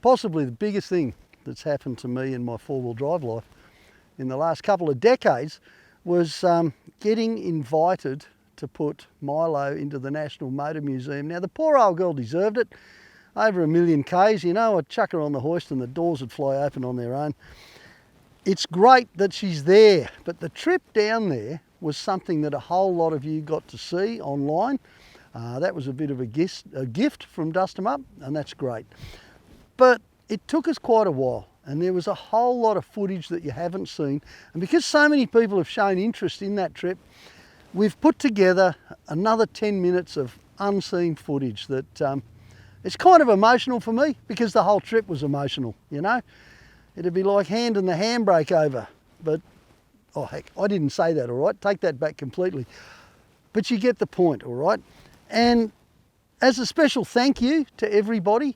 possibly the biggest thing that's happened to me in my four-wheel drive life in the last couple of decades was getting invited to put Milo into the National Motor Museum. Now, the poor old girl deserved it. Over 1 million Ks, you know, I'd chuck her on the hoist and the doors would fly open on their own. It's great that she's there, but the trip down there was something that a whole lot of you got to see online. That was a bit of a gift from DustemUp, and that's great. But it took us quite a while, and there was a whole lot of footage that you haven't seen. And because so many people have shown interest in that trip, we've put together another 10 minutes of unseen footage that it's kind of emotional for me, because the whole trip was emotional, you know. It'd be like handing the handbrake over, but, oh heck, I didn't say that, all right? Take that back completely. But you get the point, all right? And as a special thank you to everybody,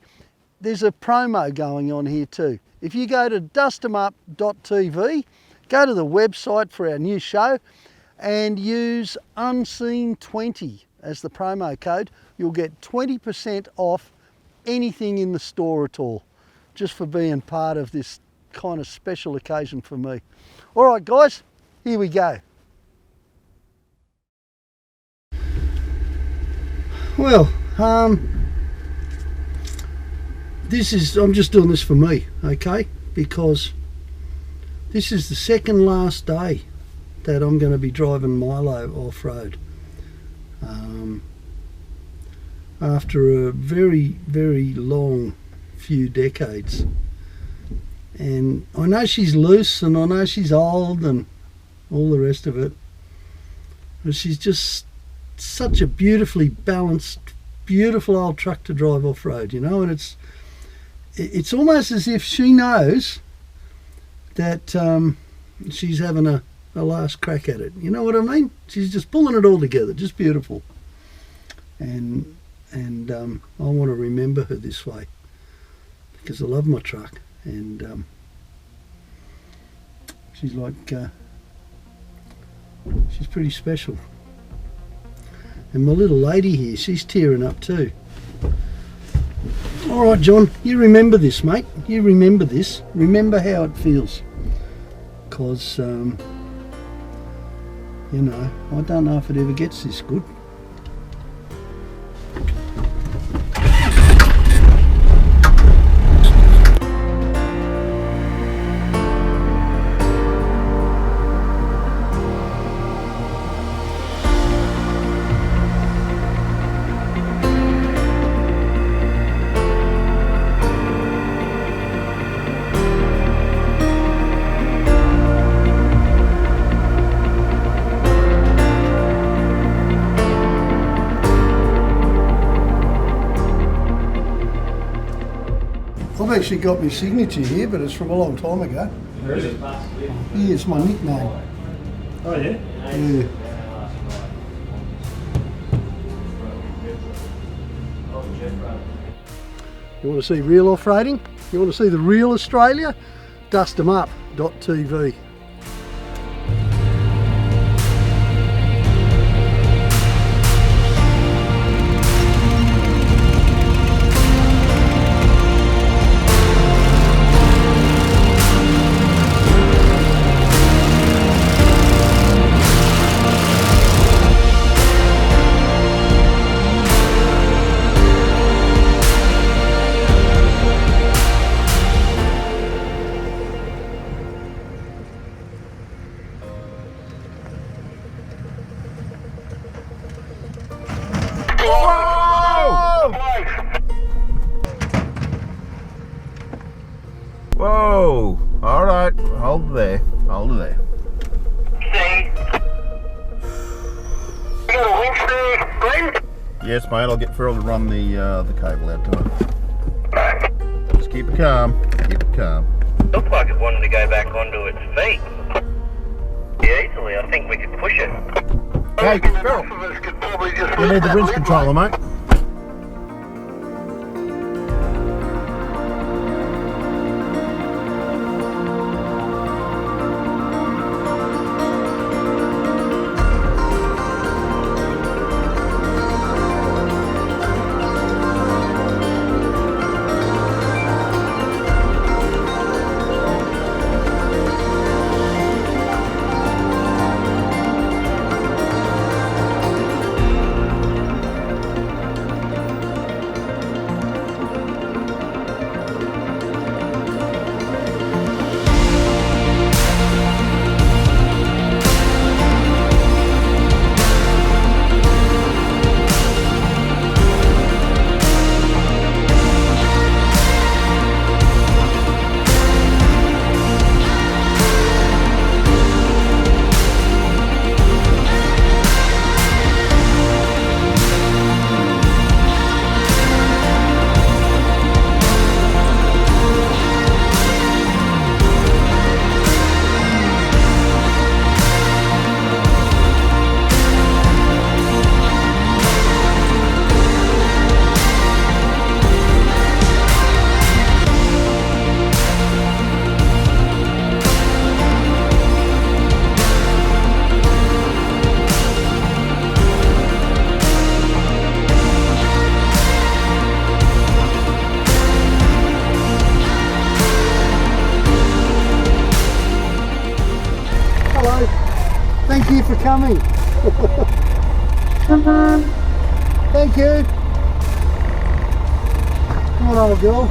there's a promo going on here too. If you go to DustemUp.tv, go to the website for our new show and use Unseen20 as the promo code, you'll get 20% off anything in the store at all, just for being part of this kind of special occasion for me. All right, guys, here we go. Well, I'm just doing this for me, okay? Because this is the second last day that I'm going to be driving Milo off-road. After a very, very long few decades. And I know she's loose and I know she's old and all the rest of it. But she's just such a beautifully balanced, beautiful old truck to drive off-road, you know, and it's almost as if she knows that she's having a last crack at it. You know what I mean? She's just pulling it all together, just beautiful. And I want to remember her this way, because I love my truck, and she's like, she's pretty special. And my little lady here, she's tearing up too. All right, John, you remember this, mate. You remember this. Remember how it feels. Because, you know, I don't know if it ever gets this good. I've actually got my signature here, but it's from a long time ago. Where is it? Yeah, it's my nickname. Oh yeah? Yeah. You want to see real off-roading? You want to see the real Australia? DustemUp.tv. Whoa! Alright, hold there. Hold there. See? You got a winch there, Glenn? Yes, mate, I'll get Phil to run the cable out to it. Just keep it calm. Keep it calm. Looks like it wanted to go back onto its feet. Yeah, easily. I think we could push it. Hey, Phil. You need the rinse controller, mate. Thank you for coming. Thank you. Come on, old girl.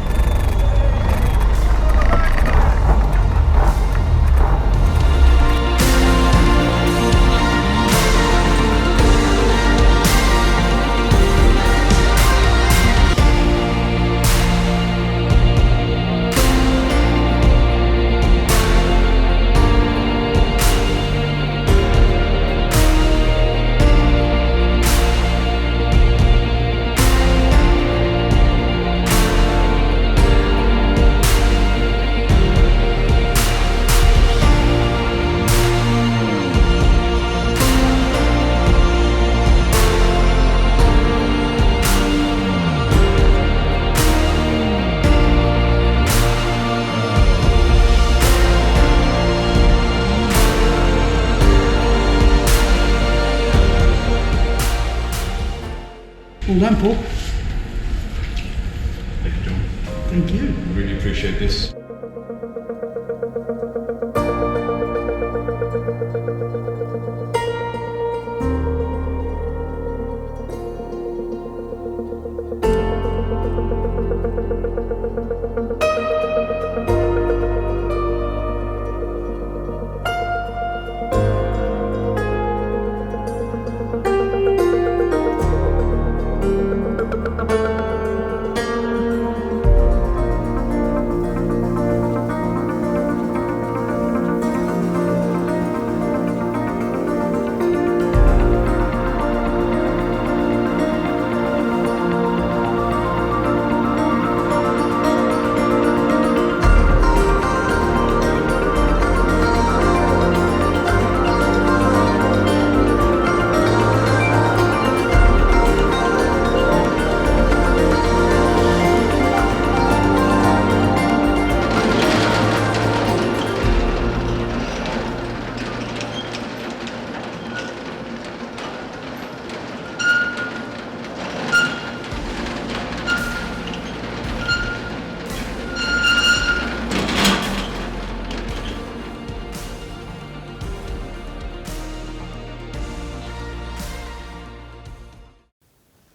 Well done, Paul. Thank you, John. Thank you. I really appreciate this.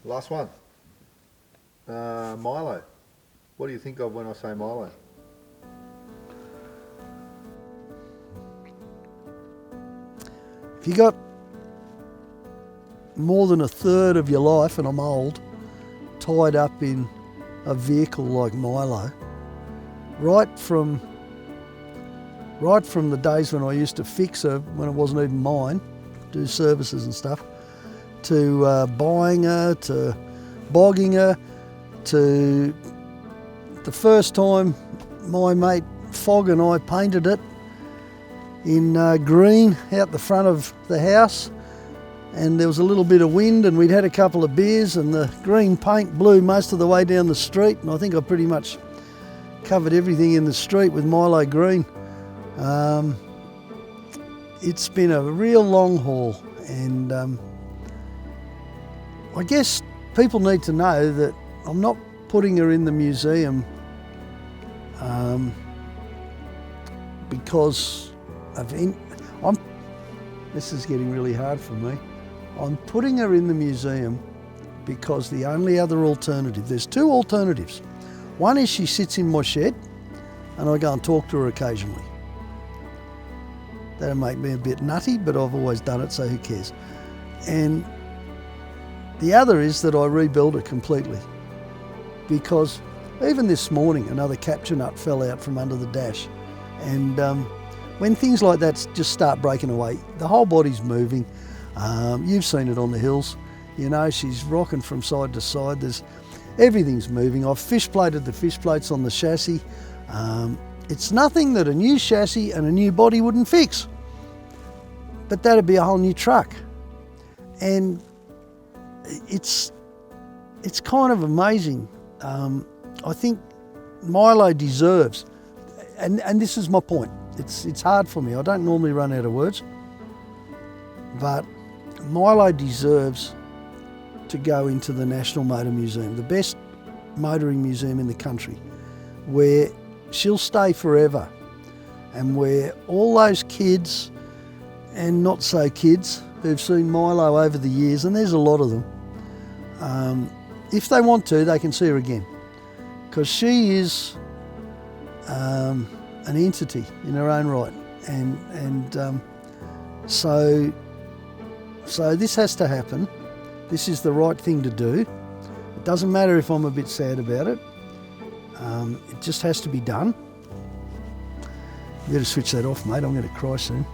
Last one. Milo. What do you think of when I say Milo? If you got more than a third of your life, and I'm old, tied up in a vehicle like Milo, right from the days when I used to fix her when it wasn't even mine, do services and stuff, to buying her, to bogging her, to the first time my mate Fogg and I painted it in green out the front of the house, and there was a little bit of wind and we'd had a couple of beers and the green paint blew most of the way down the street, and I think I pretty much covered everything in the street with Milo green. It's been a real long haul, and I guess people need to know that I'm not putting her in the museum because this is getting really hard for me. I'm putting her in the museum because the only other alternative, there's two alternatives. One is she sits in my shed and I go and talk to her occasionally. That'll make me a bit nutty, but I've always done it, so who cares? And the other is that I rebuild it completely, because even this morning another capture nut fell out from under the dash, and when things like that just start breaking away, the whole body's moving. You've seen it on the hills, you know, she's rocking from side to side. Everything's moving. I've fish plated the fish plates on the chassis. It's nothing that a new chassis and a new body wouldn't fix, but that'd be a whole new truck. And it's kind of amazing. I think Milo deserves, and this is my point, it's hard for me, I don't normally run out of words, but Milo deserves to go into the National Motor Museum, the best motoring museum in the country, where she'll stay forever, and where all those kids and not so kids who've seen Milo over the years, and there's a lot of them. If they want to, they can see her again, because she is an entity in her own right, and so this has to happen. This is the right thing to do. It doesn't matter if I'm a bit sad about it. It just has to be done. You better switch that off, mate. I'm going to cry soon.